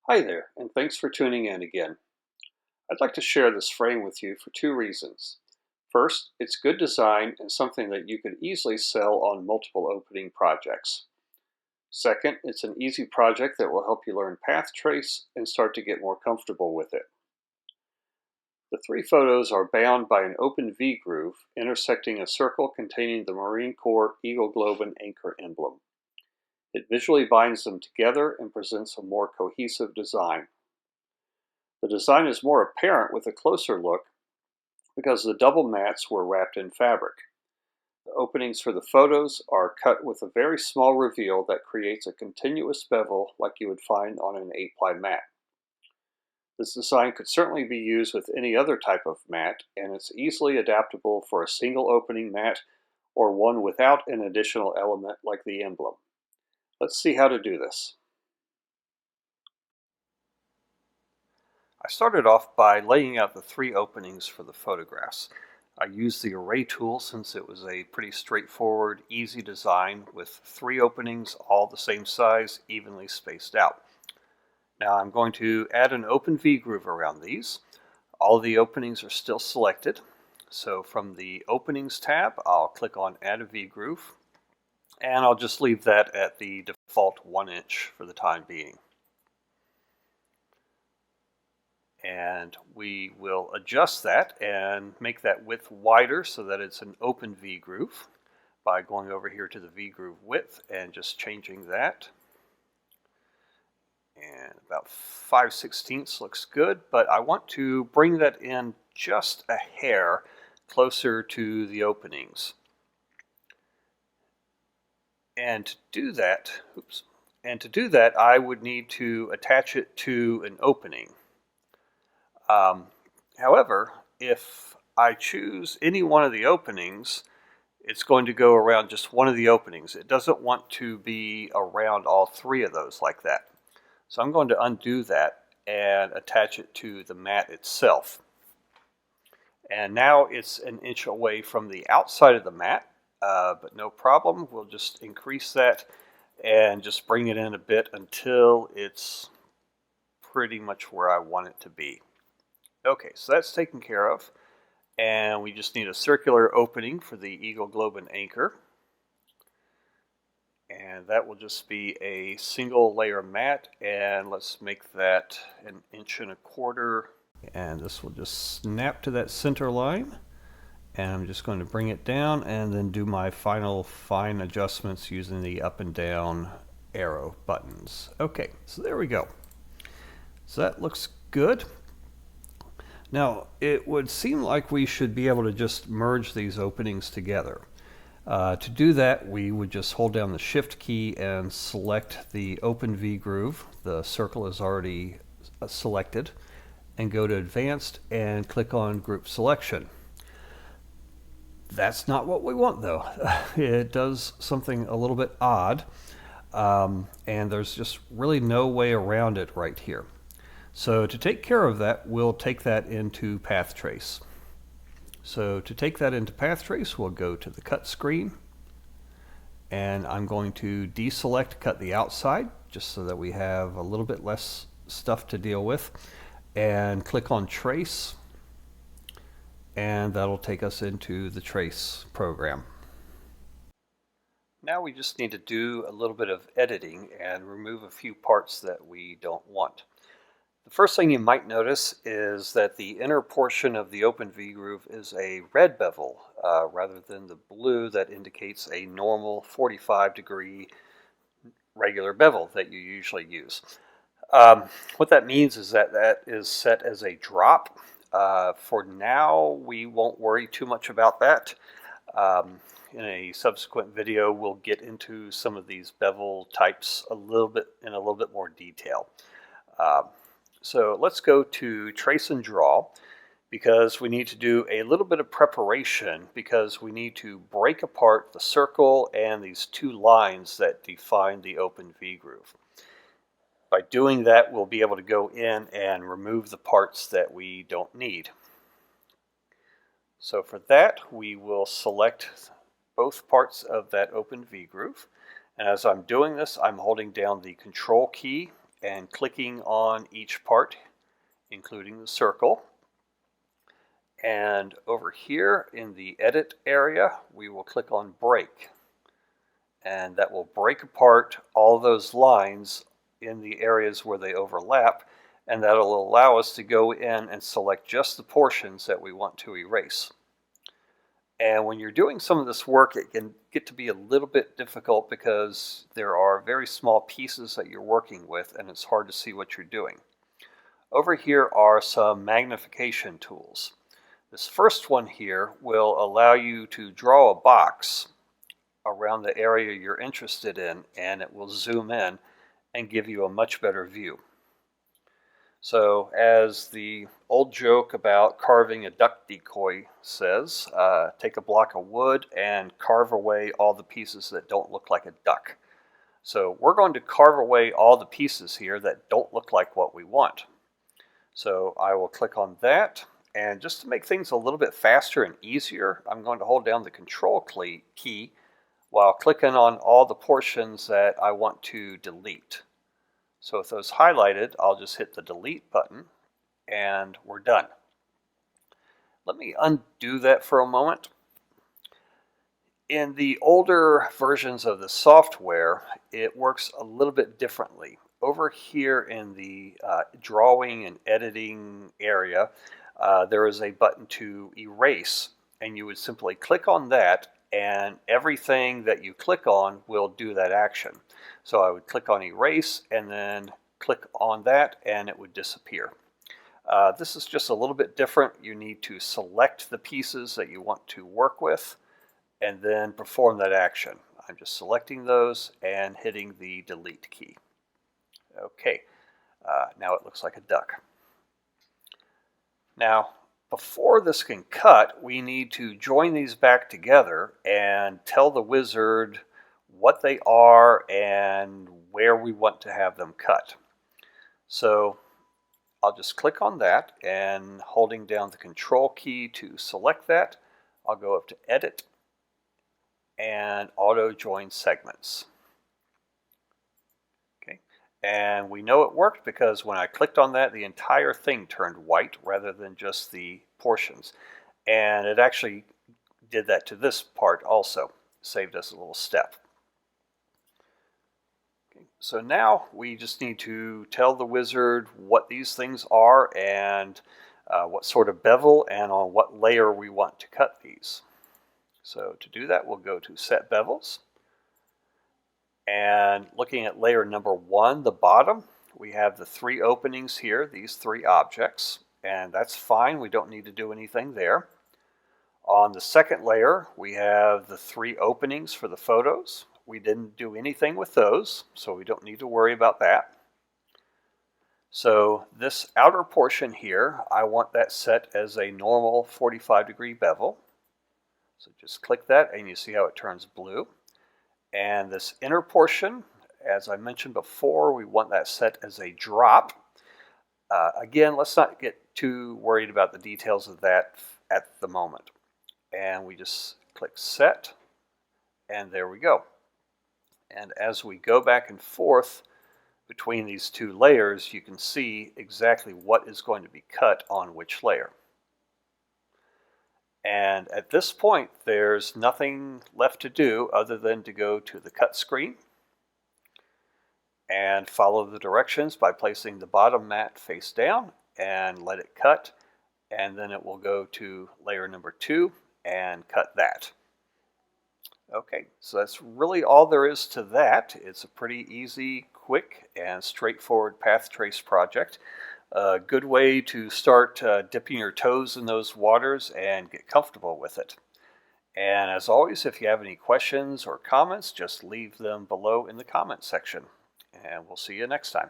Hi there, and thanks for tuning in again. I'd like to share this frame with you for two reasons. First, it's good design and something that you could easily sell on multiple opening projects. Second, it's an easy project that will help you learn path trace and start to get more comfortable with it. The three photos are bound by an open V-groove intersecting a circle containing the Marine Corps Eagle Globe and Anchor emblem. It visually binds them together and presents a more cohesive design. The design is more apparent with a closer look because the double mats were wrapped in fabric. The openings for the photos are cut with a very small reveal that creates a continuous bevel like you would find on an 8-ply mat. This design could certainly be used with any other type of mat, and it's easily adaptable for a single opening mat or one without an additional element like the emblem. Let's see how to do this. I started off by laying out the three openings for the photographs. I used the array tool since it was a pretty straightforward, easy design with three openings, all the same size, evenly spaced out. Now I'm going to add an open V-groove around these. All of the openings are still selected. So from the Openings tab, I'll click on Add a V-groove, and I'll just leave that at the default 1 inch for the time being. And we will adjust that and make that width wider so that it's an open V-groove by going over here to the V-groove width and just changing that. And about 5/16 looks good, but I want to bring that in just a hair closer to the openings. And to do that, I would need to attach it to an opening. However, if I choose any one of the openings, it's going to go around just one of the openings. It doesn't want to be around all three of those like that. So I'm going to undo that and attach it to the mat itself. And now it's an inch away from the outside of the mat, but no problem. We'll just increase that and just bring it in a bit until it's pretty much where I want it to be. Okay, so that's taken care of, and we just need a circular opening for the Eagle Globe and Anchor, and that will just be a single layer mat, and let's make that 1.25 inches, and this will just snap to that center line, and I'm just going to bring it down and then do my final fine adjustments using the up and down arrow buttons. Okay, so there we go. So that looks good. Now, it would seem like we should be able to just merge these openings together. To do that, we would just hold down the Shift key and select the Open V groove. The circle is already selected. And go to Advanced and click on Group Selection. That's not what we want, though. It does something a little bit odd, and there's just really no way around it right here. So to take care of that, we'll take that into Path Trace. So to take that into Path Trace, we'll go to the Cut screen, and I'm going to deselect Cut the Outside, just so that we have a little bit less stuff to deal with, and click on Trace, and that'll take us into the Trace program. Now we just need to do a little bit of editing and remove a few parts that we don't want. The first thing you might notice is that the inner portion of the open V-groove is a red bevel rather than the blue that indicates a normal 45-degree regular bevel that you usually use. What that means is that that is set as a drop. For now, we won't worry too much about that. In a subsequent video, we'll get into some of these bevel types in a little bit more detail. So let's go to Trace and Draw, because we need to do a little bit of preparation, because we need to break apart the circle and these two lines that define the open V-groove. By doing that, we'll be able to go in and remove the parts that we don't need. So for that, we will select both parts of that open V-groove. And as I'm doing this, I'm holding down the Control key and clicking on each part, including the circle. And over here in the edit area, we will click on break. And that will break apart all those lines in the areas where they overlap, and that'll allow us to go in and select just the portions that we want to erase. And when you're doing some of this work, it can get to be a little bit difficult because there are very small pieces that you're working with and it's hard to see what you're doing. Over here are some magnification tools. This first one here will allow you to draw a box around the area you're interested in, and it will zoom in and give you a much better view. So as the old joke about carving a duck decoy says, take a block of wood and carve away all the pieces that don't look like a duck. So we're going to carve away all the pieces here that don't look like what we want. So I will click on that, and just to make things a little bit faster and easier, I'm going to hold down the Control key while clicking on all the portions that I want to delete. So with those highlighted, I'll just hit the delete button and we're done. Let me undo that for a moment. In the older versions of the software, it works a little bit differently. Over here in the drawing and editing area, there is a button to erase, and you would simply click on that and everything that you click on will do that action. So I would click on erase and then click on that and it would disappear. This is just a little bit different. You need to select the pieces that you want to work with and then perform that action. I'm just selecting those and hitting the delete key. Okay, now it looks like a duck. Now, before this can cut, we need to join these back together and tell the wizard what they are and where we want to have them cut. So I'll just click on that, and holding down the Control key to select that, I'll go up to Edit and Auto Join Segments. And we know it worked because when I clicked on that, the entire thing turned white rather than just the portions. And it actually did that to this part also. Saved us a little step. Okay, so now we just need to tell the wizard what these things are and what sort of bevel and on what layer we want to cut these. So to do that, we'll go to Set Bevels. And looking at layer number 1, the bottom, we have the 3 openings here, these 3 objects, and that's fine. We don't need to do anything there. On the second layer, we have the 3 openings for the photos. We didn't do anything with those, so we don't need to worry about that. So this outer portion here, I want that set as a normal 45-degree bevel. So just click that and you see how it turns blue. And this inner portion, as I mentioned before, we want that set as a drop. Again, let's not get too worried about the details of that at the moment. And we just click Set, and there we go. And as we go back and forth between these 2 layers, you can see exactly what is going to be cut on which layer. And at this point, there's nothing left to do other than to go to the cut screen and follow the directions by placing the bottom mat face down and let it cut. And then it will go to layer number 2 and cut that. Okay, so that's really all there is to that. It's a pretty easy, quick, and straightforward path trace project. A good way to start dipping your toes in those waters and get comfortable with it. And as always, if you have any questions or comments, just leave them below in the comment section. And we'll see you next time.